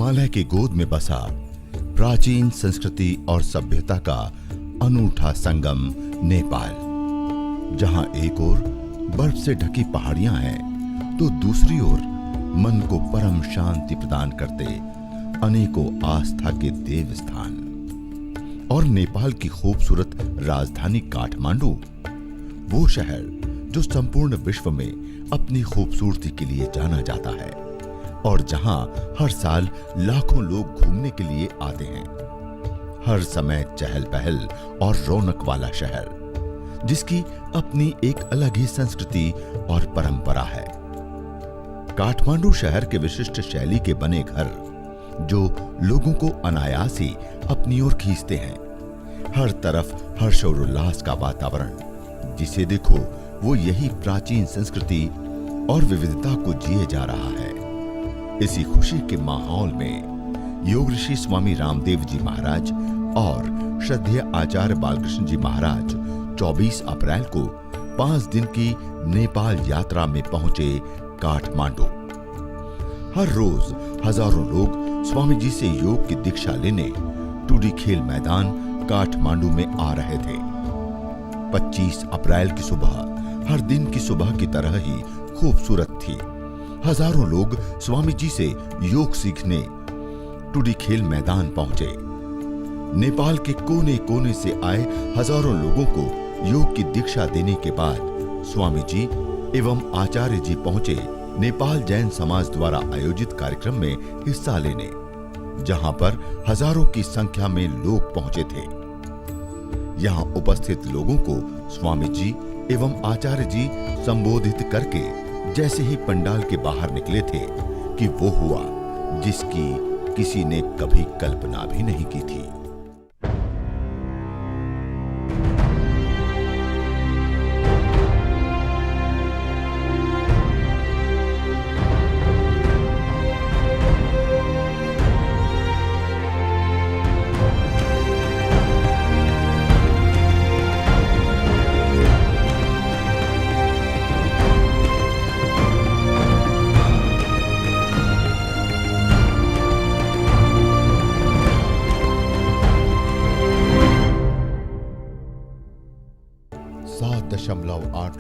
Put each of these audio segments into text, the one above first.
हिमालय की गोद में बसा प्राचीन संस्कृति और सभ्यता का अनूठा संगम नेपाल, जहां एक ओर बर्फ से ढकी पहाड़ियां हैं तो दूसरी ओर मन को परम शांति प्रदान करते अनेकों आस्था के देव स्थान। और नेपाल की खूबसूरत राजधानी काठमांडू, वो शहर जो संपूर्ण विश्व में अपनी खूबसूरती के लिए जाना जाता है और जहां हर साल लाखों लोग घूमने के लिए आते हैं। हर समय चहल पहल और रौनक वाला शहर, जिसकी अपनी एक अलग ही संस्कृति और परंपरा है। काठमांडू शहर के विशिष्ट शैली के बने घर जो लोगों को अनायास ही अपनी ओर खींचते हैं। हर तरफ हर्षोल्लास का वातावरण, जिसे देखो वो यही प्राचीन संस्कृति और विविधता को जिए जा रहा है। इसी खुशी के माहौल में योग ऋषि स्वामी रामदेव जी महाराज और श्रद्धेय आचार्य बालकृष्ण जी महाराज 24 अप्रैल को 5 दिन की नेपाल यात्रा में पहुंचे काठमांडू। हर रोज हजारों लोग स्वामी जी से योग की दीक्षा लेने टूडी खेल मैदान काठमांडू में आ रहे थे। 25 अप्रैल की सुबह हर दिन की सुबह की तरह ही खूबसूरत थी। हजारों लोग स्वामी जी से योग सीखने टूडी खेल मैदान पहुंचे। नेपाल के कोने कोने से आए हजारों लोगों को योग की दीक्षा देने के बाद स्वामी जी एवं आचार्य जी पहुंचे नेपाल जैन समाज द्वारा आयोजित कार्यक्रम में हिस्सा लेने, जहां पर हजारों की संख्या में लोग पहुंचे थे। यहां उपस्थित लोगों को स्वामी जी एवं आचार्य जी संबोधित करके जैसे ही पंडाल के बाहर निकले थे कि वो हुआ जिसकी किसी ने कभी कल्पना भी नहीं की थी।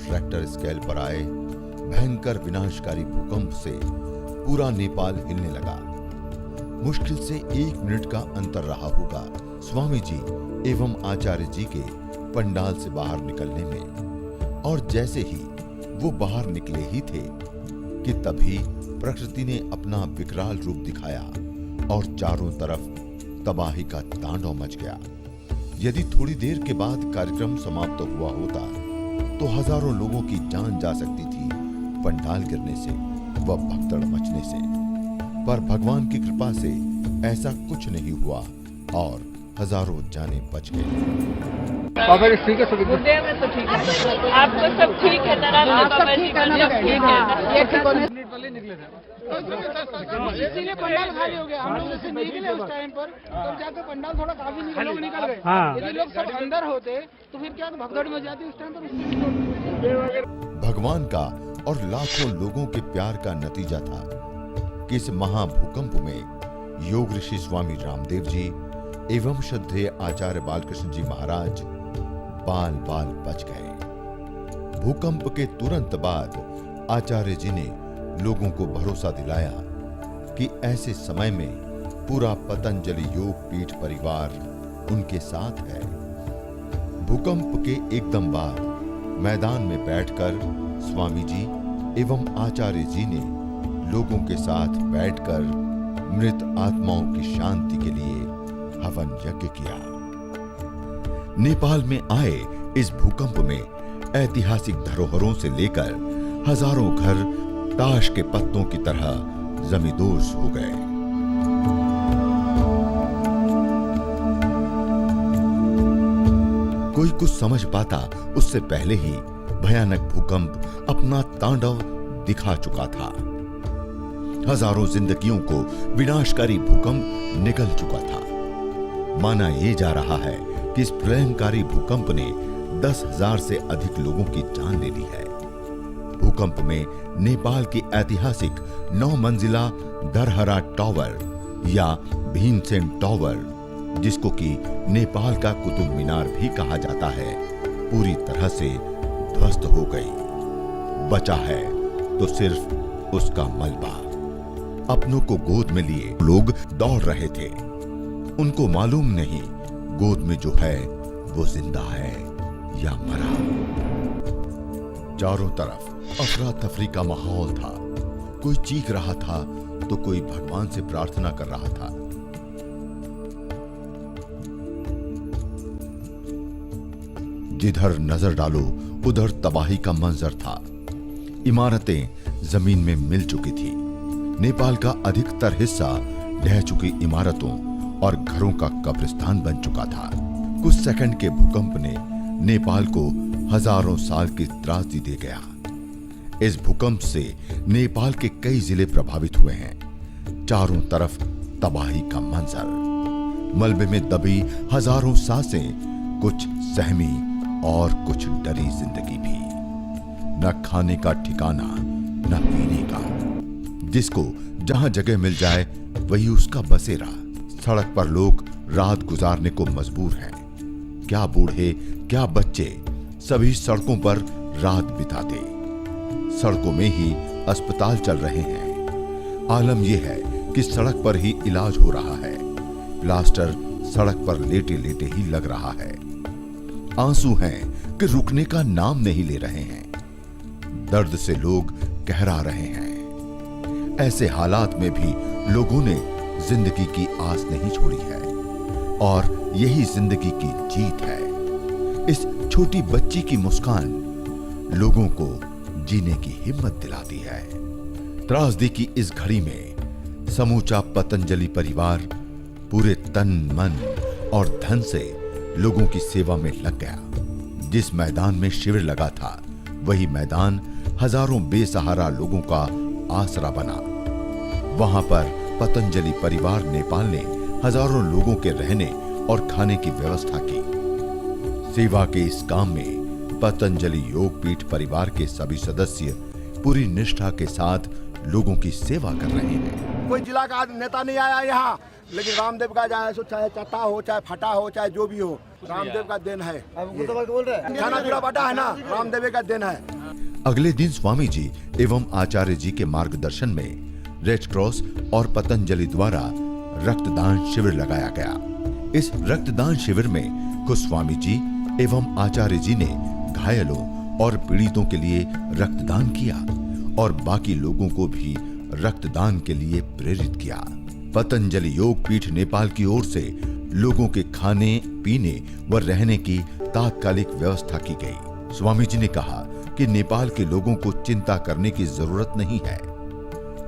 रेक्टर स्केल पर आए भयंकर विनाशकारी भूकंप से पूरा नेपाल हिलने लगा। मुश्किल से 1 मिनट का अंतर रहा होगा स्वामी जी एवं आचार्य जी के पंडाल से बाहर निकलने में, और जैसे ही वो बाहर निकले ही थे कि तभी प्रकृति ने अपना विकराल रूप दिखाया और चारों तरफ तबाही का तांडव मच गया। यदि थोड़ी देर के बाद कार्यक्रम समाप्त हुआ होता तो हजारों लोगों की जान जा सकती थी पंडाल गिरने से व भगदड़ मचने से, पर भगवान की कृपा से ऐसा कुछ नहीं हुआ और हजारों जानें बच गई। गुर्दे में तो ठीक है, आपको सब ठीक है ना? इसीलिए पंडाल खाली हो गया। हम लोग जैसे निकले उस टाइम पर तब जाकर पंडाल थोड़ा काफी लोग निकल गए। यदि लोग सब अंदर होते तो फिर क्या भगदड़ मच जाती उस टाइम पर। भगवान का और लाखों लोगों के प्यार का नतीजा था कि इस महाभूकंप में योग ऋषि स्वामी रामदेव जी एवं श्रद्धेय आचार्य बालकृष्ण जी महाराज बाल बाल बच गए। भूकंप के तुरंत बाद आचार्य जी ने लोगों को भरोसा दिलाया कि ऐसे समय में पूरा पतंजलि योग पीठ परिवार उनके साथ है। भूकंप के एकदम बाद मैदान में बैठकर स्वामी जी एवं आचार्य जी ने लोगों के साथ बैठकर मृत आत्माओं की शांति के लिए हवन यज्ञ किया। नेपाल में आए इस भूकंप में ऐतिहासिक धरोहरों से लेकर हजारों घर ताश के पत्तों की तरह जमींदोज हो गए। कोई कुछ समझ पाता उससे पहले ही भयानक भूकंप अपना तांडव दिखा चुका था। हजारों जिंदगियों को विनाशकारी भूकंप निगल चुका था। माना यह जा रहा है कि इस प्रलयंकारी भूकंप ने 10,000 से अधिक लोगों की जान ले ली है। भूकंप में नेपाल की ऐतिहासिक 9 मंजिला दरहरा टावर या भीमसेन टॉवर, जिसको कि नेपाल का कुतुब मीनार भी कहा जाता है, पूरी तरह से ध्वस्त हो गई। बचा है तो सिर्फ उसका मलबा। अपनों को गोद में लिए लोग दौड़ रहे थे। उनको मालूम नहीं गोद में जो है वो जिंदा है या मरा। चारों तरफ अफरा तफरी का माहौल था। कोई चीख रहा था तो कोई भगवान से प्रार्थना कर रहा था। जिधर नजर डालो उधर तबाही का मंजर था। इमारतें जमीन में मिल चुकी थी। नेपाल का अधिकतर हिस्सा ढह चुकी इमारतों और घरों का कब्रिस्तान बन चुका था। कुछ सेकंड के भूकंप ने नेपाल को हजारों साल की त्रासदी दे गया। इस भूकंप से नेपाल के कई जिले प्रभावित हुए हैं। चारों तरफ तबाही का मंजर, मलबे में दबी हजारों सांसें, कुछ सहमी और कुछ डरी जिंदगी भी। न खाने का ठिकाना न पीने का। जिसको जहां जगह मिल जाए वही उसका बसेरा। सड़क पर लोग रात गुजारने को मजबूर हैं। क्या बूढ़े क्या बच्चे, सभी सड़कों पर रात बिताते। सड़कों में ही अस्पताल चल रहे हैं। आलम यह है कि सड़क पर ही इलाज हो रहा है। प्लास्टर सड़क पर लेटे लेटे ही लग रहा है। आंसू हैं कि रुकने का नाम नहीं ले रहे हैं। दर्द से लोग कहरा रहे हैं। ऐसे हालात में भी लोगों ने जिंदगी की आस नहीं छोड़ी है और यही जिंदगी की जीत है। इस छोटी बच्ची की मुस्कान लोगों को जीने की हिम्मत दिलाती है। त्रासदी की इस घड़ी में समूचा पतंजलि परिवार पूरे तन मन और धन से लोगों की सेवा में लग गया। जिस मैदान में शिविर लगा था वही मैदान हजारों बेसहारा लोगों का आसरा बना। वहां पर पतंजलि परिवार नेपाल ने हजारों लोगों के रहने और खाने की व्यवस्था की। सेवा के इस काम में पतंजलि योगपीठ परिवार के सभी सदस्य पूरी निष्ठा के साथ लोगों की सेवा कर रहे हैं। कोई जिला का नेता नहीं आया यहाँ, लेकिन रामदेव का चाहे चट्टा हो चाहे फटा हो चाहे जो भी हो, रामदेव का देन है। खाना पीना बटा है ना, रामदेव का देन है। अगले दिन स्वामी जी एवं आचार्य जी के मार्गदर्शन में रेड क्रॉस और पतंजलि द्वारा रक्तदान शिविर लगाया गया। इस रक्तदान शिविर में खुद स्वामी जी एवं आचार्य जी ने घायलों और पीड़ितों के लिए रक्तदान किया और बाकी लोगों को भी रक्तदान के लिए प्रेरित किया। पतंजलि योगपीठ नेपाल की ओर से लोगों के खाने पीने व रहने की तात्कालिक व्यवस्था की गई। स्वामी जी ने कहा कि नेपाल के लोगों को चिंता करने की जरूरत नहीं है।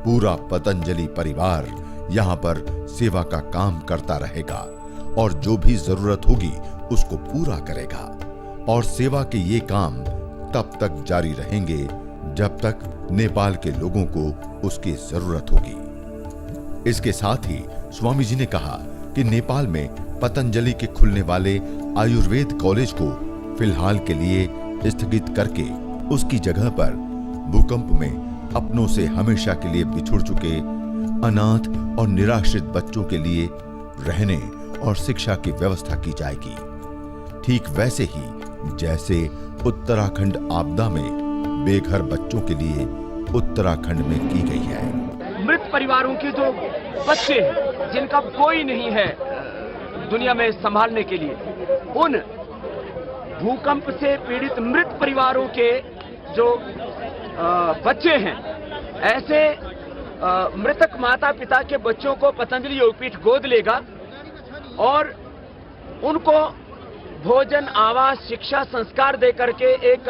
पूरा पतंजलि परिवार यहाँ पर सेवा का काम करता रहेगा और जो भी जरूरत होगी उसको पूरा करेगा। और सेवा के ये काम तब तक जारी रहेंगे जब तक नेपाल के लोगों को उसकी जरूरत होगी। इसके साथ ही स्वामी जी ने कहा कि नेपाल में पतंजलि के खुलने वाले आयुर्वेद कॉलेज को फिलहाल के लिए स्थगित करके उसकी जगह पर भूकंप में अपनों से हमेशा के लिए बिछुड़ चुके अनाथ और निराश्रित बच्चों के लिए रहने और शिक्षा की व्यवस्था की जाएगी। ठीक वैसे ही जैसे उत्तराखंड आपदा में बेघर बच्चों के लिए उत्तराखंड में की गई है। मृत परिवारों के जो बच्चे हैं जिनका कोई नहीं है दुनिया में संभालने के लिए, उन भूकंप से पीड़ित मृत परिवारों के जो बच्चे हैं, ऐसे मृतक माता पिता के बच्चों को पतंजलि योगपीठ गोद लेगा और उनको भोजन, आवास, शिक्षा, संस्कार देकर के एक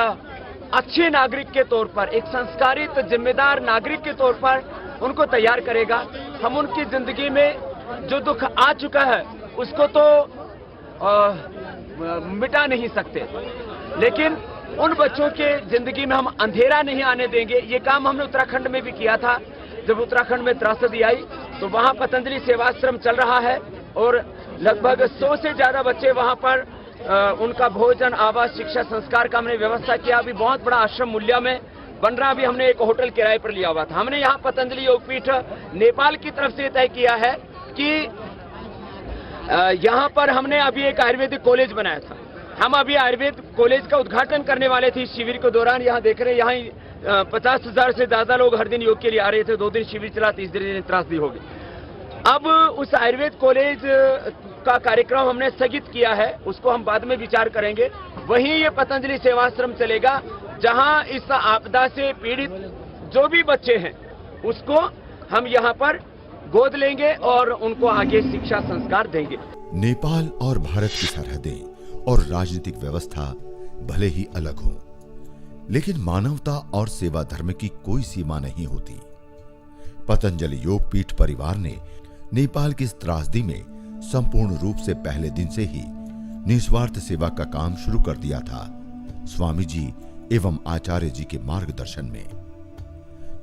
अच्छे नागरिक के तौर पर, एक संस्कारित जिम्मेदार नागरिक के तौर पर उनको तैयार करेगा। हम उनकी जिंदगी में जो दुख आ चुका है उसको तो मिटा नहीं सकते, लेकिन उन बच्चों के जिंदगी में हम अंधेरा नहीं आने देंगे। ये काम हमने उत्तराखंड में भी किया था। जब उत्तराखंड में त्रासदी आई तो वहां पतंजलि सेवाश्रम चल रहा है और लगभग 100 से ज्यादा बच्चे वहां पर उनका भोजन, आवास, शिक्षा, संस्कार का हमने व्यवस्था किया। अभी बहुत बड़ा आश्रम मूल्या में बन रहा। अभी हमने एक होटल किराए पर लिया हुआ था। हमने यहाँ पतंजलि योगपीठ नेपाल की तरफ से तय किया है कि यहाँ पर हमने अभी एक आयुर्वेदिक कॉलेज बनाया था। हम अभी आयुर्वेद कॉलेज का उद्घाटन करने वाले थे। इस शिविर के दौरान यहाँ देख रहे हैं, यहाँ 50,000 से ज्यादा लोग हर दिन योग के लिए आ रहे थे। 2 दिन शिविर चला, तीसरे दिन त्रासदी होगी। अब उस आयुर्वेद कॉलेज का कार्यक्रम हमने स्थगित किया है, उसको हम बाद में विचार करेंगे। वहीं ये पतंजलि सेवाश्रम चलेगा, जहां इस आपदा से पीड़ित जो भी बच्चे हैं उसको हम यहाँ पर गोद लेंगे और उनको आगे शिक्षा संस्कार देंगे। नेपाल और भारत की सरहदें और राजनीतिक व्यवस्था भले ही अलग हों, लेकिन मानवता और सेवा धर्म की कोई सीमा नहीं होती। पतंजलि योग पीठ परिवार ने नेपाल की इस त्रासदी में संपूर्ण रूप से पहले दिन से ही निस्वार्थ सेवा का काम शुरू कर दिया था, स्वामी जी एवं आचार्य जी के मार्गदर्शन में।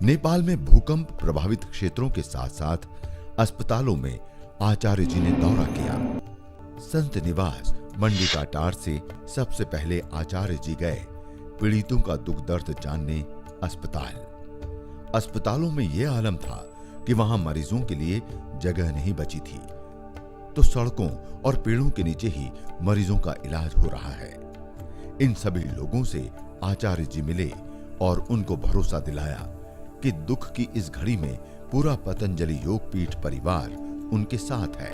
नेपाल में भूकंप प्रभावित क्षेत्रों के साथ साथ अस्पतालों में आचार्य जी ने दौरा किया। संत निवास मंडिकाटार से सबसे पहले आचार्य जी गए पीड़ितों का दुख दर्द जानने अस्पताल। अस्पतालों में यह आलम था कि वहां मरीजों के लिए जगह नहीं बची थी, तो सड़कों और पेड़ों के नीचे ही मरीजों का इलाज हो रहा है। इन सभी लोगों से आचार्य जी मिले और उनको भरोसा दिलाया कि दुख की इस घड़ी में पूरा पतंजलि योग पीठ परिवार उनके साथ है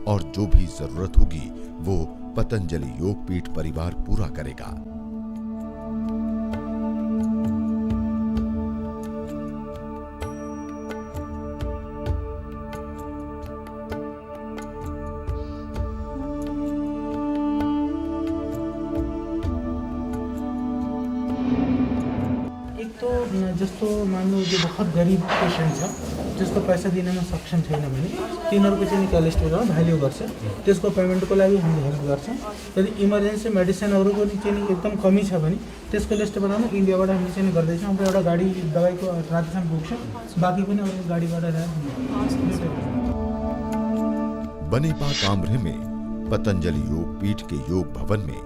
और जो भी जरूरत होगी वो पतंजलि योग पीठ परिवार पूरा करेगा। जस्तो मान लो जो बहुत गरीब पेशेंट छ, जिसको पैसा दिनमा सक्षम छैन भने तिनीहरूको चाहिँ कोलेस्ट्रोलमा भ्याल्यू गर्छ, त्यसको पेमेन्टको लागि हामीले हेल्प गर्छौँ। यदि इमर्जेन्सी मेडिसिनहरूको चाहिँ एकदम कमी छ भने त्यसको लिस्ट बनाउनु इन्डियाबाट हामीले चाहिँ गर्दैछौँ। हाम्रो एउटा गाडी दबाईको रातसम्म पुग्छ, बाँकी पनि अब गाडीबाट बनेपा कामरे में पतंजलि योग पीठ के योग भवन में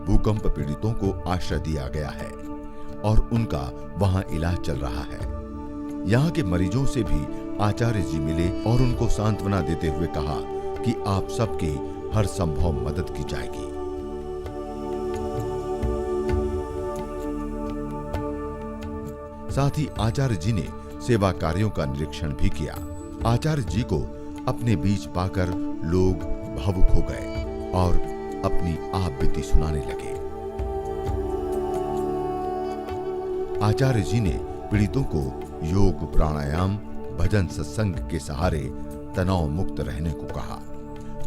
भूकंप पीड़ितों को आश्रय दिया गया है और उनका वहां इलाज चल रहा है। यहाँ के मरीजों से भी आचार्य जी मिले और उनको सांत्वना देते हुए कहा कि आप सबकी हर संभव मदद की जाएगी। साथ ही आचार्य जी ने सेवा कार्यों का निरीक्षण भी किया। आचार्य जी को अपने बीच पाकर लोग भावुक हो गए और अपनी आप बीती सुनाने लगे। आचार्य जी ने पीड़ितों को योग, प्राणायाम, भजन, सत्संग के सहारे तनाव मुक्त रहने को कहा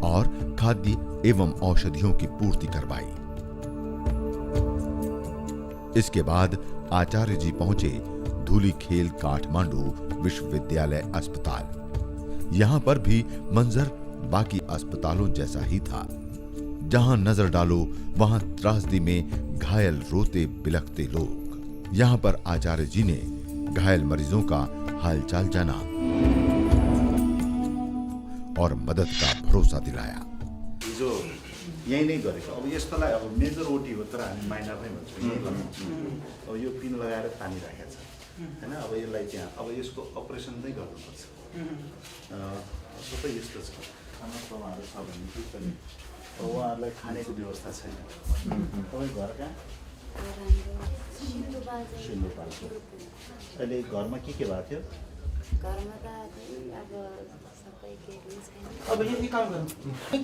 और खाद्य एवं औषधियों की पूर्ति करवाई। इसके बाद आचार्य जी पहुंचे धूलीखेल काठमांडू विश्वविद्यालय अस्पताल। यहां पर भी मंजर बाकी अस्पतालों जैसा ही था। जहां नजर डालो वहां त्रासदी में घायल रोते बिलखते लोग। यहाँ पर आचार्य जी ने घायल मरीजों का हालचाल जाना और मदद का भरोसा दिलाया। जो यही नहीं गरेको अब यस्तोलाई अब मेजर ओटी हो तर हामी माइनर नै भन्छौँ। अब यो पिन लगाएर तानिराखेको छ हैन, अब यसलाई चाहिँ अब यसको अपरेसन नै गर्नुपर्छ। सबै यस्तो छ, खाना प्रमाणहरू छ भने पनि अब उहाँहरूलाई खानेको व्यवस्था छैन। तपाईँ घर कहाँ? सिन्धुपाल्चोक। अहिले घरमा के भएको थियो? घरमा त अब सबै केही छैन। अब यही काम गर्नु,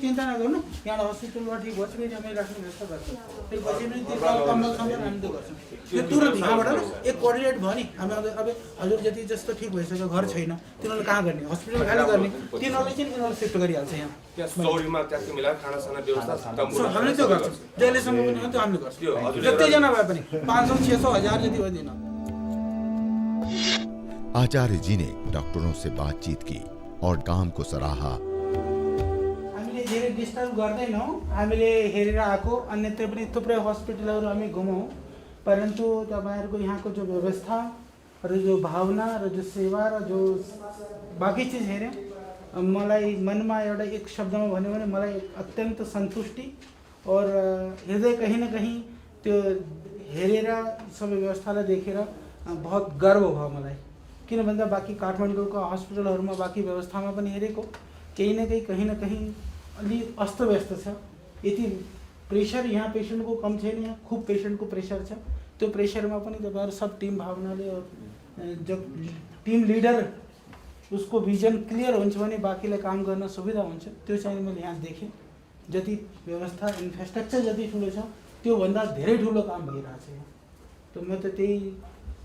चिन्ता नगर्नु। यहाँ हस्पिटलबाट ठिक भएपछि फेरि हामी राख्ने व्यवस्था गर्छौँ। त्यसपछि पनि त्यो कम्बलसम्म हामी त्यो गर्छौँ। त्यो तुरन्त यहाँबाट एक कोअर्डिनेट भयो नि, हामी अब हजुर जति जस्तो ठिक भइसक्यो, घर छैन, तिनीहरूले कहाँ गर्ने? हस्पिटल खाली गर्ने, तिनीहरूले चाहिँ उनीहरूले शिफ्ट गरिहाल्छ यहाँ। चौरीमा ट्याक्कै मिलाएर खानासाना व्यवस्था हामीले त्यो गर्छौँ। जहिलेसम्म पनि त्यो हामीले गर्छौँ। जतिजना भए पनि 500, 600, 1000 जति भइदिन। आचार्य जी ने डॉक्टरों से बातचीत की और काम को सराहा। हामीले धेरै डिस्टर्ब गर्दैनौँ, हामीले हेरेर आएको अन्यत्र पनि थुप्रै हस्पिटलहरू हामी घुमौँ, परन्तु तपाईँहरूको यहाँको जो व्यवस्था र जो भावना र जो सेवा र जो बाँकी चिज हेऱ्यौँ, मलाई मनमा एउटा एक शब्दमा भन्यो भने मलाई अत्यन्त सन्तुष्टि और हृदय कहीं न कहीं त्यो हेरेर सबै व्यवस्थालाई देखेर बहुत गर्व भयो मलाई। किन भन्दा बाँकी काठमाडौँको हस्पिटलहरूमा बाँकी व्यवस्थामा पनि हेरेको, कहीं न कहीं अलि अस्तव्यस्त छ। यति प्रेसर यहाँ पेसेन्टको कम छैन, यहाँ खूब पेसेन्टको प्रेसर छ। त्यो प्रेसरमा पनि तपाईँहरू सब टिम भावनाले और जब टिम लिडर उसको भिजन क्लियर हुन्छ भने बाँकीलाई काम गर्न सुविधा हुन्छ। त्यो चाहिँ मैले यहाँ देखेँ। जति व्यवस्था इन्फ्रास्ट्रक्चर जति ठुलो छ त्योभन्दा धेरै ठुलो काम भइरहेछ यहाँ। तो म त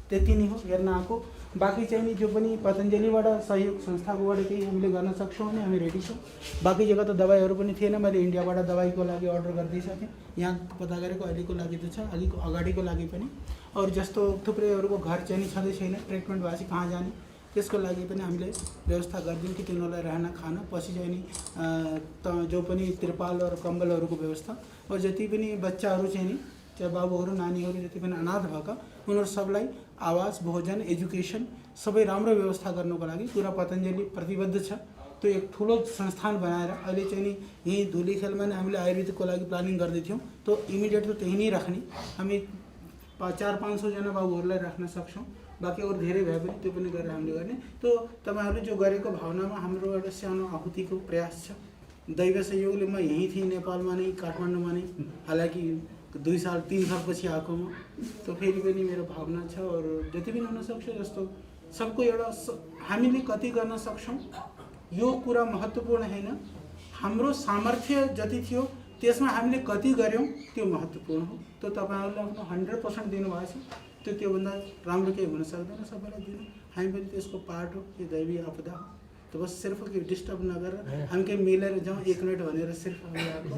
त्यति नै हो हेर्न आएको। बाँकी चाहिँ नि जो पनि पतञ्जलिबाट सहयोग संस्थाकोबाट केही हामीले गर्न सक्छौँ भने हामी रेडी छौँ। बाँकी जग्गा त दबाईहरू पनि थिएन, मैले इन्डियाबाट दबाईको लागि अर्डर गरिदिइसकेँ। यहाँ पत्ता गरेको अहिलेको लागि त छ, अलिक अगाडिको लागि पनि। और जस्तो थुप्रैहरूको घर चाहिँ नि छँदै छैन, ट्रिटमेन्ट भएपछि कहाँ जाने त्यसको लागि पनि हामीले व्यवस्था गरिदिउँ कि तिनीहरूलाई रहन खान, पछि चाहिँ नि जो पनि त्रिपाल और कम्बलहरूको व्यवस्था। और जति पनि बच्चाहरू चाहिँ नि चाहे बाबुहरू नानीहरू जति पनि अनाथ भएका उनीहरू सबलाई आवास, भोजन, एजुकेसन सबै राम्रो व्यवस्था गर्नको लागि पुरा पतञ्जलि प्रतिबद्ध छ। त्यो एक ठुलो संस्थान बनाएर अहिले चाहिँ नि यहीँ धुलीखेलमा नै हामीले आयुर्वेदिकको लागि प्लानिङ गर्दै थियौँ। त्यो इमिडिएट त त्यहीँ नै राख्ने, हामी 400-500 जना बाबुहरूलाई राख्न सक्छौँ। बाँकी अरू धेरै भए पनि त्यो पनि गरेर हामीले गर्ने। त्यो तपाईँहरूले जो गरेको भावनामा हाम्रो एउटा सानो आहुतिको प्रयास छ। दैव सहयोगले म यहीँ थिएँ, नेपालमा नै, काठमाडौँमा नै, हालाकि 2 साल 3 साल पछि आएको म। तो फेरि पनि मेरो भावना छ और जति पनि हुन सक्छ जस्तो सबको एउटा हामीले कति गर्न सक्छौँ यो कुरा महत्त्वपूर्ण हैन, हाम्रो सामर्थ्य जति थियो त्यसमा हामीले कति गर्यौँ त्यो महत्त्वपूर्ण हो। तो तपाईँहरूले आफ्नो 100% दिनुभएछ, त्योभन्दा राम्रो केही हुन सक्दैन। सबैलाई दिनु, हामी पनि त्यसको पार्ट हो, यो दैवी आपदा हो। तो बस सिर्फ कि डिस्टर्ब नगरेर हामी केही मिलेर जाउँ 1 मिनट भनेर सिर्फ हामी आएको।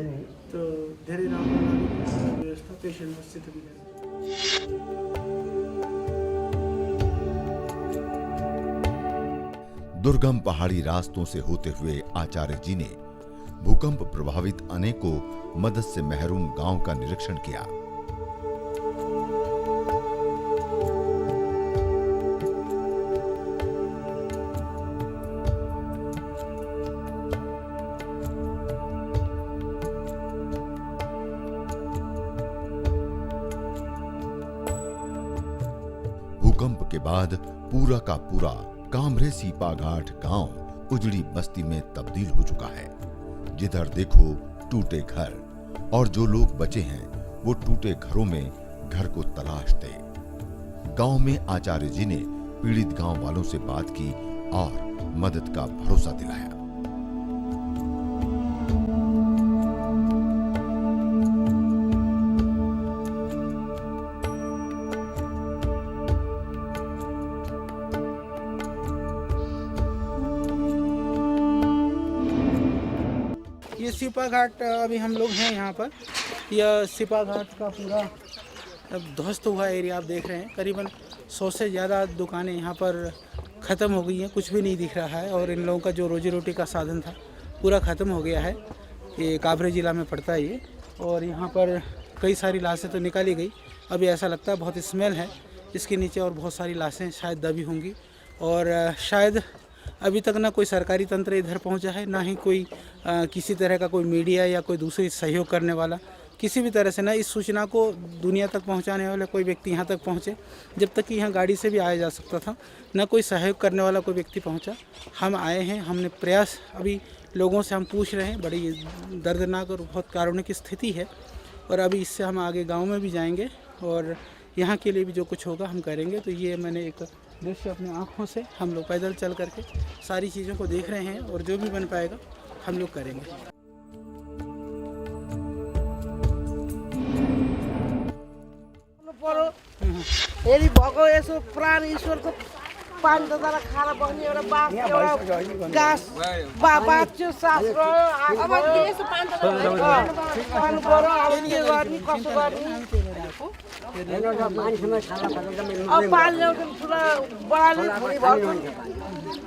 तो धेरै राम्रो लाग्यो व्यवस्था पेसेन्टहरूसित मिलेर। दुर्गम पहाड़ी रास्तों से होते हुए आचार्य जी ने भूकंप प्रभावित अनेकों मदद से महरूम गांव का निरीक्षण किया। भूकंप के बाद पूरा का पूरा कामरे सीपाघाट गांव उजड़ी बस्ती में तब्दील हो चुका है। जिधर देखो टूटे घर, और जो लोग बचे हैं वो टूटे घरों में घर को तलाशते। गांव में आचार्य जी ने पीड़ित गांव वालों से बात की और मदद का भरोसा दिलाया। ये सिपा घाट अभी हम लोग हैं यहाँ पर। यह सिपा घाट का पूरा अब ध्वस्त हुआ एरिया आप देख रहे हैं। करीबन 100 से ज़्यादा दुकानें यहाँ पर ख़त्म हो गई हैं, कुछ भी नहीं दिख रहा है। और इन लोगों का जो रोजी रोटी का साधन था पूरा ख़त्म हो गया है। ये काभरे ज़िला में पड़ता है ये। और यहाँ पर कई सारी लाशें तो निकाली गई, अभी ऐसा लगता है बहुत स्मेल है इसके नीचे, और बहुत सारी लाशें शायद दबी होंगी। और शायद अभी तक ना कोई सरकारी तंत्र इधर पहुंचा है, ना ही कोई किसी तरह का कोई मीडिया या कोई दूसरी सहयोग करने वाला किसी भी तरह से ना इस सूचना को दुनिया तक पहुंचाने वाला कोई व्यक्ति यहाँ तक पहुँचे। जब तक कि यहाँ गाड़ी से भी आया जा सकता था, ना कोई सहयोग करने वाला कोई व्यक्ति पहुँचा। हम आए हैं, हमने प्रयास, अभी लोगों से हम पूछ रहे हैं, बड़ी दर्दनाक और बहुत कारुणिक स्थिति है। और अभी इससे हम आगे गाँव में भी जाएंगे और यहाँ के लिए भी जो कुछ होगा हम करेंगे। तो ये मैंने एक दृश्य अपनी आँखों से, हम लोग पैदल चल करके सारी चीज़ों को देख रहे हैं और जो भी बन पाएगा हम लोग करेंगे। यदि भएको यसो प्राण ईश्वरको पानी त तर खाएर बस्ने एउटा बाघ एउटा घाँस बाघ थियो सास रह्यो। अब यसो पानी त खानु पर्यो, अब के गर्ने कसो गर्ने। अब पानी ल्याउँछ ठुला बडाले थोरै भर्छ।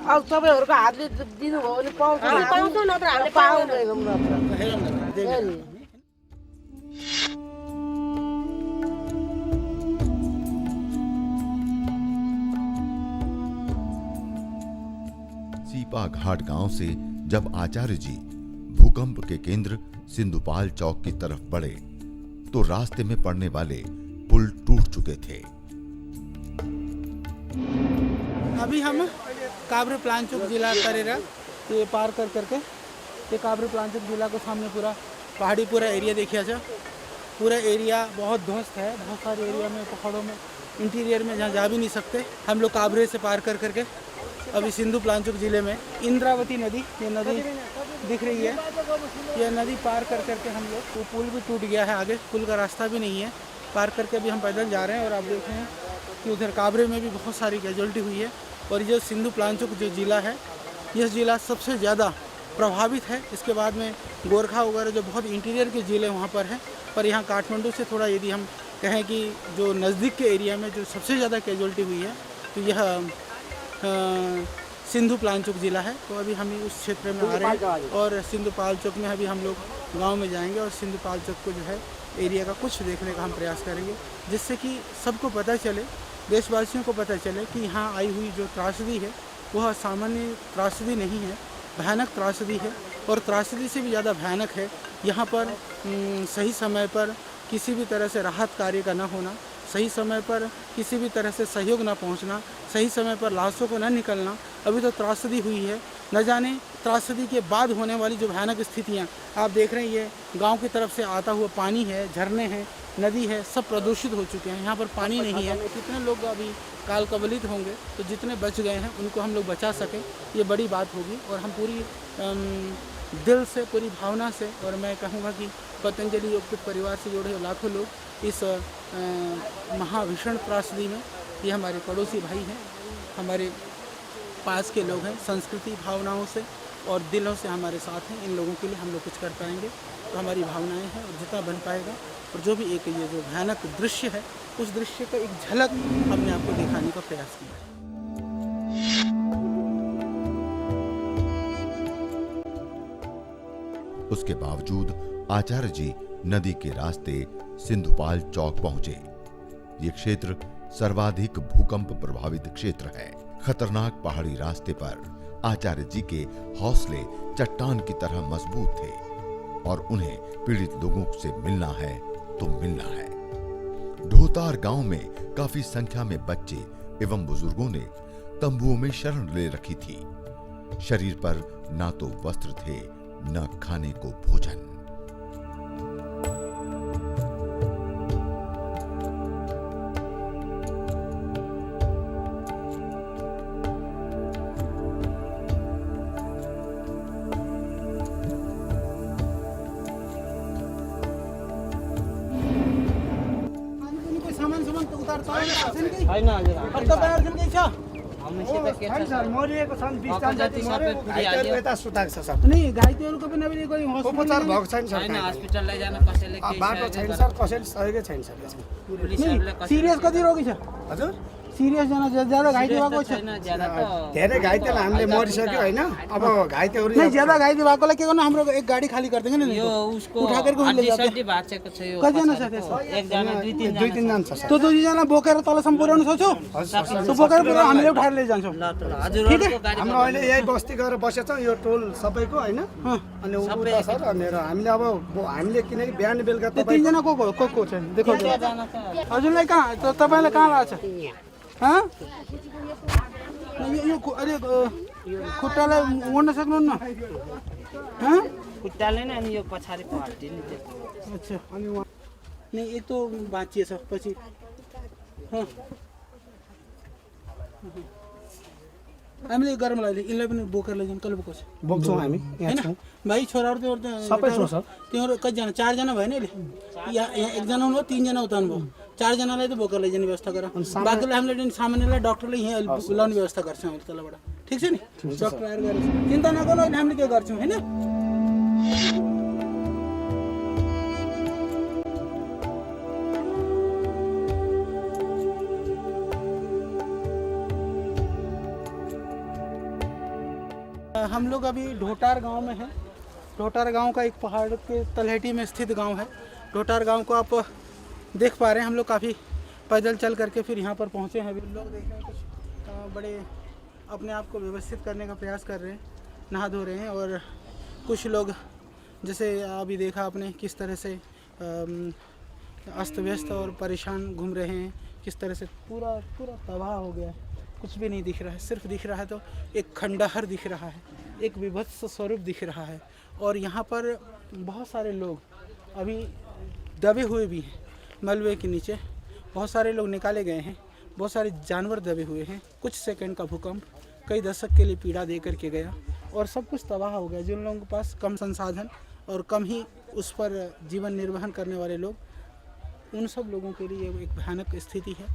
अब तपाईँहरूको हातले दिनुभयो भने पाउँछ नत्र हामीले पाउँदैन। सीपा घाट गांव से जब आचार्य जी भूकंप के केंद्र सिंधुपाल चौक की तरफ बढ़े तो रास्ते में पड़ने वाले पुल टूट चुके थे। अभी हम काभ्रे प्लान्चोक जिल्ला तरेर तो ये पार कर करके ये काभ्रे पलांचोक जिला को सामने पूरा पहाड़ी पूरा एरिया देखिए। अच्छा, पूरा एरिया बहुत ध्वस्त है, बहुत सारे एरिया में पहाड़ों में इंटीरियर में जहाँ जा भी नहीं सकते। हम लोग काभ्रे से पार कर करके अभी सिंधु पलांचोक ज़िले में इंद्रावती नदी, ये नदी दिख रही है, ये नदी पार कर करके हम लोग, वो पुल भी टूट गया है, आगे पुल का रास्ता भी नहीं है, पार करके अभी हम पैदल जा रहे हैं। और आप देख रहे हैं कि उधर काभ्रे में भी बहुत सारी कैजुअल्टी हुई है। और ये सिंधु पलांचोक जो ज़िला है, यह ज़िला सबसे ज़्यादा प्रभावित है। इसके बाद में गोरखा वगैरह जो बहुत इंटीरियर के ज़िले वहाँ पर हैं, पर यहाँ काठमांडू से थोड़ा यदि हम कहें कि जो नज़दीक के एरिया में जो सबसे ज़्यादा कैजुअल्टी हुई है तो यह सिंधु पलांचोक ज़िला है। तो अभी हम उस क्षेत्र में आ रहे हैं और सिंधु पलांचोक में अभी हम लोग गांव में जाएंगे और सिंधु पलांचोक को जो है एरिया का कुछ देखने का हम प्रयास करेंगे, जिससे कि सबको पता चले, देशवासियों को पता चले कि यहाँ आई हुई जो त्रासदी है वह सामान्य त्रासदी नहीं है, भयानक त्रासदी है। और त्रासदी से भी ज़्यादा भयानक है यहाँ पर सही समय पर किसी भी तरह से राहत कार्य का न होना, सही समय पर किसी भी तरह से सहयोग न पहुंचना, सही समय पर लाशों को न निकलना। अभी तो त्रासदी हुई है, न जाने त्रासदी के बाद होने वाली जो भयानक स्थितियां आप देख रहे हैं। ये गांव की तरफ से आता हुआ पानी है, झरने हैं, नदी है, सब प्रदूषित हो चुके हैं, यहाँ पर पानी नहीं है। कितने लोग अभी काल कवलित होंगे, तो जितने बच गए हैं उनको हम लोग बचा सकें, ये बड़ी बात होगी। और हम पूरी दिल से, पूरी भावना से, और मैं कहूँगा कि पतंजलि योगपीठ परिवार से जुड़े लाखों लोग इस महाभीषण त्रासदी में, ये हमारे पड़ोसी भाई हैं, हमारे पास के लोग हैं, संस्कृति भावनाओं से और दिलों से हमारे साथ हैं। इन लोगों के लिए हम लोग कुछ कर पाएंगे तो हमारी भावनाएं हैं, और जितना बन पाएगा। और जो भी एक ये जो भयानक दृश्य है, उस दृश्य का एक झलक हमने आपको दिखाने का प्रयास किया है। उसके बावजूद आचार्य जी नदी के रास्ते सिंधुपाल चौक पहुंचे। ये क्षेत्र सर्वाधिक भूकंप प्रभावित क्षेत्र है। खतरनाक पहाड़ी रास्ते पर आचार्य जी के हौसले चट्टान की तरह मजबूत थे और उन्हें पीड़ित लोगों से मिलना है तो मिलना है। ढोतार गांव में काफी संख्या में बच्चे एवं बुजुर्गों ने तंबुओं में शरण ले रखी थी। शरीर पर ना तो वस्त्र थे, न खाने को भोजन। नहीं घाइतेहरूको पनि अब कोही उपचार भएको छैन सर, हस्पिटल लैजान कसैले बाटो छैन सर, कसैले सहयोगै छैन सर। सिरियस कति रोगी छ हजुर, सिरियस जना ज्यादा घाइते भएको छ? धेरै घाइतेलाई हामीले मरिसक्यो होइन। अब घाइतेहरू नहीं ज्यादा घाइते भएकोलाई के गर्नु, हाम्रो एक गाडी खाली कर देंगे ना, यो उसको उठा करके उनले जाते हड्डी भाँचेको छ। यो कतिजना साथी छ? एकजना दुई तीन जना छ सर। तो दुईजना बोकेर तलसम्म पुर्याउनु सक्छौ? तो बोकेर पुर्याउ, हामीले उठाएर लैजान्छौँ। हजुरहरुको गाडी हाम्रो अहिले यही बस्ती गएर बसेछौँ, यो टोल सबैको होइन। अनि उता सर भनेर हामीले अब हामीले किनकि बिहान बेलुका त्यो तीनजना को छ देखो हजुरलाई कहाँ तपाईलाई कहाँ लाग्छ? हाँ यो अरे खुट्टालाई मोड्न सक्नुहुन्न? हाँ खुट्टाले नै, अनि यो पछाडि हड्डी नि त्यो। अच्छा, अनि वहाँ नहीं एक तो बाँचिएछ पछि। हाँ हामीले गरम लाग्यो, यसलाई पनि बोकेर लैजाउँ। कसले बोकाउँछ? बोक्छौँ हामी, यहाँ छौँ भाइ छोराहरू त्यो सबै छौँ सर। तिमीहरू कतिजना? चारजना भयो नि अहिले? यहाँ एकजना हुनुभयो, तीनजना उता हुनुभयो, चारजनालाई त बोकेर लैजाने व्यवस्था गर। बाँकीलाई हामीले सामान्यलाई डक्टरले यहाँ लाउने व्यवस्था गर्छौँ हामीले तलबाट। ठिक छ नि, डक्टर आएर गरेर चिन्ता नगर्नु, अहिले हामीले के गर्छौँ होइन। हम लोग अभी ढोटार गांव में हैं। ढोटार गांव का एक पहाड़ के तलहटी में स्थित गांव है। ढोटार गांव को आप देख पा रहे हैं। हम लोग काफ़ी पैदल चल करके फिर यहाँ पर पहुँचे हैं। अभी लोग देख रहे हैं कुछ बड़े अपने आप को व्यवस्थित करने का प्रयास कर रहे हैं, नहा धो रहे हैं। और कुछ लोग जैसे अभी देखा आपने किस तरह से अस्त व्यस्त और परेशान घूम रहे हैं, किस तरह से पूरा तबाह हो गया। कुछ भी नहीं दिख रहा है, सिर्फ दिख रहा है तो एक खंडहर दिख रहा है, एक विभत्स स्वरूप दिख रहा है। और यहाँ पर बहुत सारे लोग अभी दबे हुए भी हैं मलबे के नीचे, बहुत सारे लोग निकाले गए हैं, बहुत सारे जानवर दबे हुए हैं। कुछ सेकंड का भूकंप कई दशक के लिए पीड़ा दे करके गया और सब कुछ तबाह हो गया। जिन लोगों के पास कम संसाधन और कम ही उस पर जीवन निर्वहन करने वाले लोग, उन सब लोगों के लिए एक भयानक स्थिति है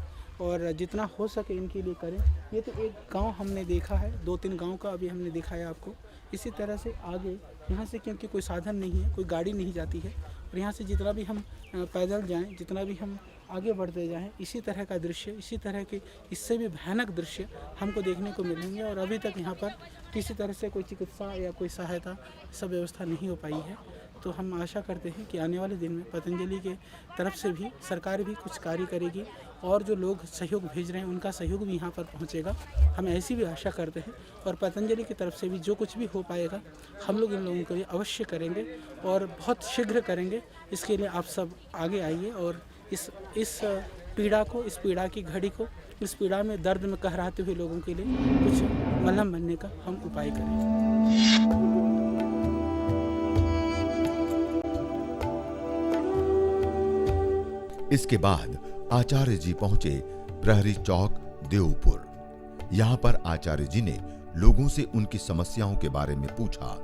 और जितना हो सके इनके लिए करें। ये तो एक गांव हमने देखा है, 2-3 गांव का अभी हमने दिखाया आपको। इसी तरह से आगे यहाँ से, क्योंकि कोई साधन नहीं है, कोई गाड़ी नहीं जाती है, और यहाँ से जितना भी हम पैदल जाएं, जितना भी हम आगे बढ़ते जाएं, इसी तरह का दृश्य, इसी तरह के इससे भी भयानक दृश्य हमको देखने को मिलेंगे। और अभी तक यहाँ पर किसी तरह से कोई चिकित्सा या कोई सहायता सब व्यवस्था नहीं हो पाई है। तो हम आशा करते हैं कि आने वाले दिन में पतंजलि के तरफ से भी सरकार भी कुछ कार्य करेगी और जो लोग सहयोग भेज रहे हैं उनका सहयोग भी यहाँ पर पहुँचेगा, हम ऐसी भी आशा करते हैं। और पतंजलि की तरफ से भी जो कुछ भी हो पाएगा हम लोग इन लोगों के लिए अवश्य करेंगे और बहुत शीघ्र करेंगे। इसके लिए आप सब आगे आइए और इस पीड़ा को, इस पीड़ा की घड़ी को, इस पीड़ा में दर्द में कहराते हुए लोगों के लिए कुछ मलहम बनने का हम उपाय करें। इसके बाद आचार्य जी पहुंचे प्रहरी चौक देवपुर। यहाँ पर आचार्य जी ने लोगों से उनकी समस्याओं के बारे में पूछा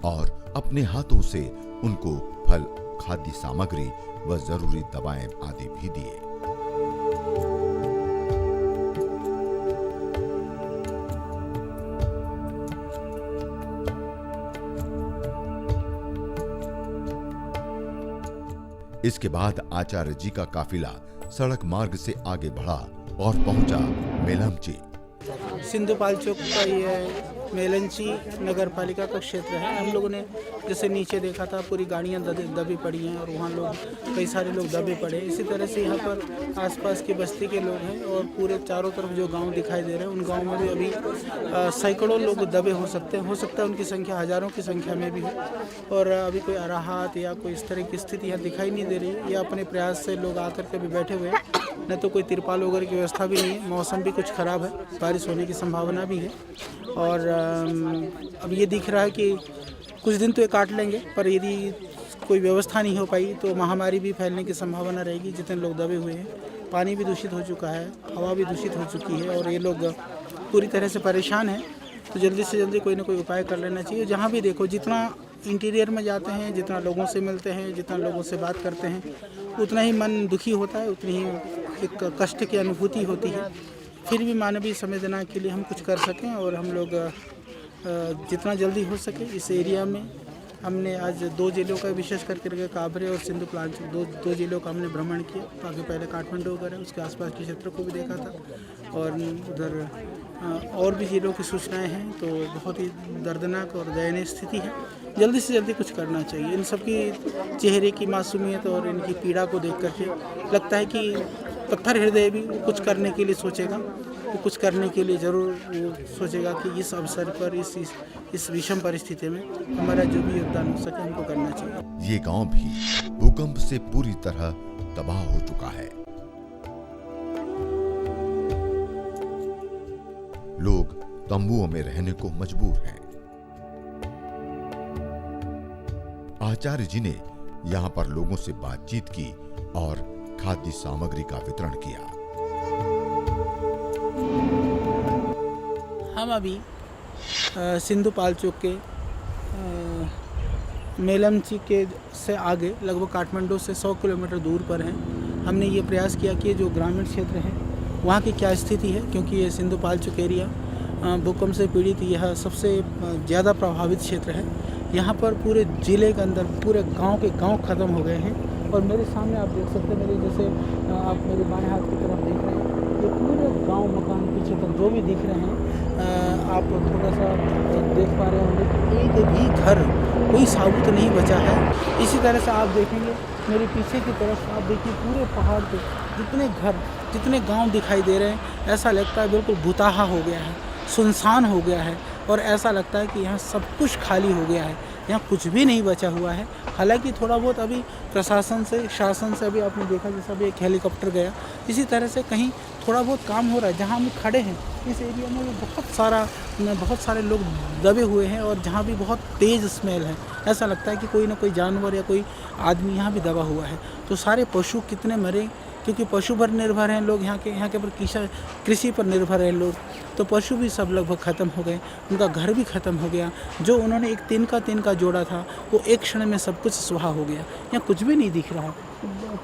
और अपने हाथों से उनको फल, खाद्य सामग्री व जरूरी दवाएं आदि भी दिए। इसके बाद आचार्य जी का काफिला सड़क मार्ग से आगे बढ़ा और पहुंचा मेलमची। सिंधुपाल चौक का ये मेलंची नगर पालिका का क्षेत्र है। हम लोगों ने जैसे नीचे देखा था पूरी गाड़ियां दबी पड़ी हैं और वहाँ लोग, कई सारे लोग दबे पड़े। इसी तरह से यहाँ पर आसपास की बस्ती के लोग हैं और पूरे चारों तरफ जो गांव दिखाई दे रहे हैं उन गाँव में भी अभी सैकड़ों लोग दबे हो सकते हैं उनकी संख्या हज़ारों की संख्या में भी हो। और अभी कोई राहत या कोई इस तरह की स्थिति यहाँ दिखाई नहीं दे रही है। या अपने प्रयास से लोग आकर के भी बैठे हुए हैं, न तो कोई तिरपाल वगैरह की व्यवस्था भी नहीं है। मौसम भी कुछ ख़राब है, बारिश होने की संभावना भी है। और अब ये दिख रहा है कि कुछ दिन तो ये काट लेंगे, पर यदि कोई व्यवस्था नहीं हो पाई तो महामारी भी फैलने की संभावना रहेगी। जितने लोग दबे हुए हैं, पानी भी दूषित हो चुका है, हवा भी दूषित हो चुकी है और ये लोग पूरी तरह से परेशान हैं। तो जल्दी से जल्दी कोई ना कोई उपाय कर लेना चाहिए। जहाँ भी देखो, जितना इंटीरियर में जाते हैं, जितना लोगों से मिलते हैं, जितना लोगों से बात करते हैं, उतना ही मन दुखी होता है, उतनी ही एक कष्ट की अनुभूति होती है। फिर भी मानवीय संवेदना के लिए हम कुछ कर सकें और हम लोग जितना जल्दी हो सके इस एरिया में, हमने आज 2 जिलों का विशेष करके काभरे और सिंधु प्लांचोक दो जिलों का हमने भ्रमण किया। ताकि पहले काठमांडू वगैरह उसके आसपास के क्षेत्र को भी देखा था और उधर और भी जिलों की सूचनाएं हैं। तो बहुत ही दर्दनाक और दयनीय स्थिति है। जल्दी से जल्दी कुछ करना चाहिए। इन सबकी चेहरे की मासूमियत और इनकी पीड़ा को देख करके लगता है कि पत्थर हृदय भी कुछ करने के लिए सोचेगा, वो कुछ करने के लिए ज़रूर सोचेगा कि इस अवसर पर, इस विषम परिस्थिति में हमारा जो भी योगदान हो सके हमको करना चाहिए। ये गांव भी भूकंप से पूरी तरह तबाह हो चुका है। लोग तंबुओं में रहने को मजबूर हैं। आचार्य जी ने यहाँ पर लोगों से बातचीत की और खाद्य सामग्री का वितरण किया। हम अभी सिंधुपाल चौक के मेलमची के से आगे लगभग काठमांडू से 100 किलोमीटर दूर पर हैं। हमने ये प्रयास किया कि जो ग्रामीण क्षेत्र है वहाँ की क्या स्थिति है, क्योंकि ये सिंधुपाल चौक एरिया भूकंप से पीड़ित यह सबसे ज़्यादा प्रभावित क्षेत्र है। यहाँ पर पूरे ज़िले के अंदर पूरे गांव के गांव ख़त्म हो गए हैं। और मेरे सामने आप देख सकते हैं, मेरे जैसे आप मेरे बाएं हाथ की तरफ देख रहे हैं, ये पूरे गांव मकान पीछे तक जो भी दिख रहे हैं, आप थोड़ा सा देख पा रहे होंगे कि एक भी घर कोई साबुत नहीं बचा है। इसी तरह से आप देखेंगे मेरे पीछे की तरफ, आप देखिए पूरे पहाड़ पे जितने घर, जितने गांव दिखाई दे रहे हैं, ऐसा लगता है बिल्कुल भुताहा हो गया है, सुनसान हो गया है और ऐसा लगता है कि यहाँ सब कुछ खाली हो गया है, यहाँ कुछ भी नहीं बचा हुआ है। हालांकि थोड़ा बहुत अभी प्रशासन से, शासन से अभी आपने देखा जैसा अभी एक हेलीकॉप्टर गया, इसी तरह से कहीं थोड़ा बहुत काम हो रहा है। जहाँ हम खड़े हैं इस एरिया में बहुत सारे लोग दबे हुए हैं और जहाँ भी बहुत तेज़ स्मेल है, ऐसा लगता है कि कोई ना कोई जानवर या कोई आदमी यहाँ भी दबा हुआ है। तो सारे पशु कितने मरे, क्योंकि पशु पर निर्भर हैं लोग, यहाँ के पर कृषि पर निर्भर हैं लोग, तो पशु भी सब लगभग ख़त्म हो गए, उनका घर भी ख़त्म हो गया। जो उन्होंने एक तिनका जोड़ा था वो एक क्षण में सब कुछ सुहा हो गया। यहाँ कुछ भी नहीं दिख रहा।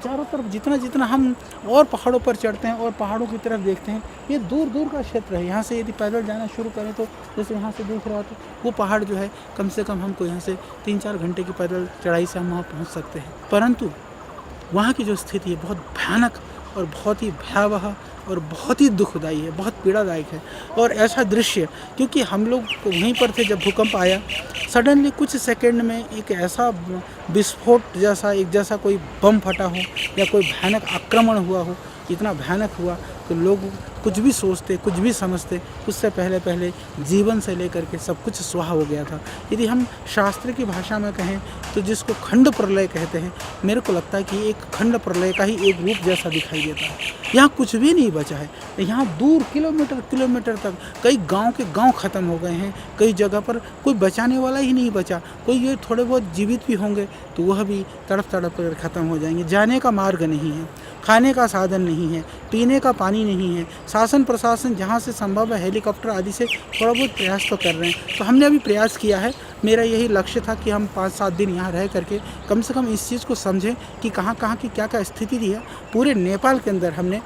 चारों तरफ जितना हम और पहाड़ों पर चढ़ते हैं और पहाड़ों की तरफ देखते हैं, ये दूर का क्षेत्र है। यहाँ से यदि पैदल जाना शुरू करें तो जैसे यहाँ से दिख रहा था वो पहाड़ जो है कम से कम हमको यहाँ से 3-4 घंटे की पैदल चढ़ाई से हम वहाँ पहुँच सकते हैं। परंतु वहाँ की जो स्थिति है बहुत भयानक और बहुत ही भयावह और बहुत ही दुखदायी है, बहुत पीड़ादायक है। और ऐसा दृश्य, क्योंकि हम लोग वहीं पर थे जब भूकंप आया, सडनली कुछ सेकंड में एक ऐसा विस्फोट जैसा कोई बम फटा हो या कोई भयानक आक्रमण हुआ हो, इतना भयानक हुआ तो लोग कुछ भी सोचते, कुछ भी समझते, उससे पहले जीवन से लेकर के सब कुछ स्वाहा हो गया था। यदि हम शास्त्र की भाषा में कहें तो जिसको खंड प्रलय कहते हैं, मेरे को लगता है कि एक खंड प्रलय का ही एक रूप जैसा दिखाई देता है। यहाँ कुछ भी नहीं बचा है। यहाँ दूर किलोमीटर तक कई गांव के गांव ख़त्म हो गए हैं। कई जगह पर कोई बचाने वाला ही नहीं बचा। कोई ये थोड़े बहुत जीवित भी होंगे तो वह भी तड़प कर ख़त्म हो जाएंगे। जाने का मार्ग नहीं है, खाने का साधन नहीं है, पीने का पानी नहीं है। शासन प्रशासन जहाँ से संभव है हेलीकॉप्टर आदि से थोड़ा बहुत प्रयास तो कर रहे हैं। तो हमने अभी प्रयास किया है। मेरा यही लक्ष्य था कि हम 5-7 दिन यहाँ रह करके कम से कम इस चीज़ को समझें कि कहाँ की क्या स्थिति है। पूरे नेपाल के अंदर हमने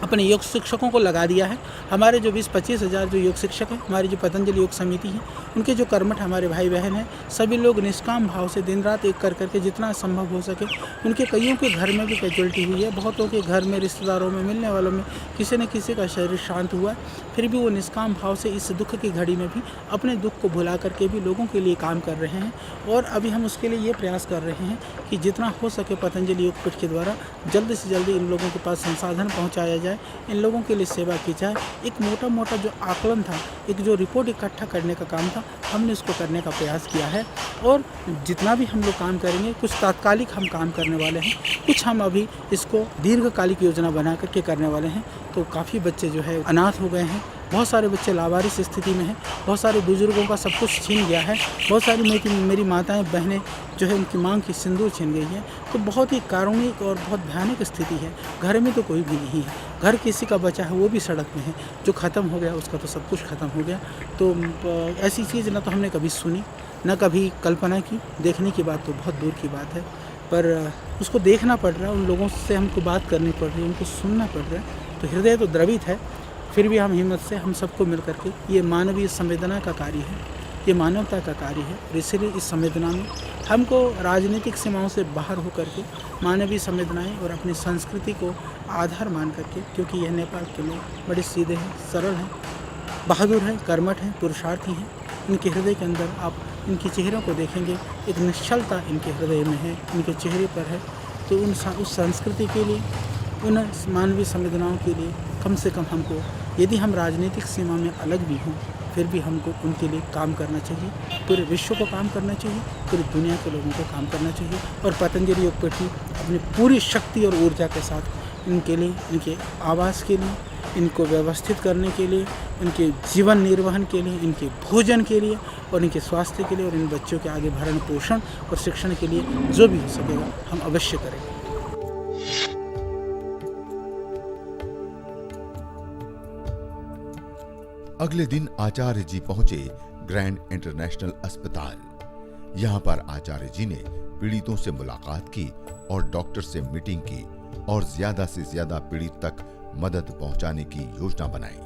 अपने योग शिक्षकों को लगा दिया है। हमारे जो 20-25 हज़ार जो योग शिक्षक हैं, हमारी जो पतंजलि योग समिति है, उनके जो कर्मठ हमारे भाई बहन हैं, सभी लोग निष्काम भाव से दिन रात एक करके जितना संभव हो सके, उनके कईयों के घर में भी कैजुअलिटी हुई है, बहुतों के घर में, रिश्तेदारों में, मिलने वालों में किसी न किसी का शरीर शांत हुआ, फिर भी वो निष्काम भाव से इस दुख की घड़ी में भी अपने दुख को भुला करके भी लोगों के लिए काम कर रहे हैं। और अभी हम उसके लिए ये प्रयास कर रहे हैं कि जितना हो सके पतंजलि योग पीठ के द्वारा जल्द से जल्दी इन लोगों के पास संसाधन पहुँचाया जाए, इन लोगों के लिए सेवा की जाए। एक मोटा जो आकलन था, एक जो रिपोर्ट इकट्ठा करने का काम था, हमने उसको करने का प्रयास किया है। और जितना भी हम लोग काम करेंगे, कुछ तात्कालिक हम काम करने वाले हैं, कुछ हम अभी इसको दीर्घकालिक योजना बना करके करने वाले हैं। तो काफ़ी बच्चे जो है अनाथ हो गए हैं, बहुत सारे बच्चे लावारिस स्थिति में हैं, बहुत सारे बुजुर्गों का सब कुछ छीन गया है, बहुत सारी मेरी माताएं बहनें जो है उनकी मांग की सिंदूर छीन गई है। तो बहुत ही कारुणिक और बहुत भयानक स्थिति है। घर में तो कोई भी नहीं है, घर किसी का बचा है वो भी सड़क में है, जो ख़त्म हो गया उसका तो सब कुछ ख़त्म हो गया। तो ऐसी चीज़ ना तो हमने कभी सुनी, ना कभी कल्पना की। देखने की बात तो बहुत दूर की बात है, पर उसको देखना पड़ रहा है, उन लोगों से हमको बात करनी पड़ रही है, उनको सुनना पड़ रहा है। तो हृदय तो द्रवित है, फिर भी हम हिम्मत से हम सबको मिल करके, ये मानवीय संवेदना का कार्य है, ये मानवता का कार्य है। और इसलिए इस संवेदना में हमको राजनीतिक सीमाओं से बाहर हो करके मानवीय संवेदनाएं और अपनी संस्कृति को आधार मान करके, क्योंकि यह नेपाल के लोग बड़े सीधे हैं, सरल हैं, बहादुर हैं, कर्मठ हैं, पुरुषार्थी हैं। इनके हृदय के अंदर आप इनके चेहरों को देखेंगे, एक निश्चलता इनके हृदय में है, इनके चेहरे पर है। तो उस संस्कृति के लिए, उन मानवीय संवेदनाओं के लिए कम से कम हमको, यदि हम राजनीतिक सीमा में अलग भी हों, फिर भी हमको उनके लिए काम करना चाहिए। पूरे विश्व को काम करना चाहिए, पूरी दुनिया के लोगों को काम करना चाहिए। और पतंजलि योग पीठ अपनी पूरी शक्ति और ऊर्जा के साथ इनके लिए, इनके आवास के लिए, इनको व्यवस्थित करने के लिए, इनके जीवन निर्वहन के लिए, इनके भोजन के लिए और इनके स्वास्थ्य के लिए और इन बच्चों के आगे भरण पोषण और शिक्षण के लिए जो भी हो सकेगा हम अवश्य करेंगे। अगले दिन आचार्य जी पहुंचे ग्रैंड इंटरनेशनल अस्पताल। यहां पर आचार्य जी ने पीड़ितों से मुलाकात की और डॉक्टर से मीटिंग की और ज्यादा से ज्यादा पीड़ित तक मदद पहुंचाने की योजना बनाई।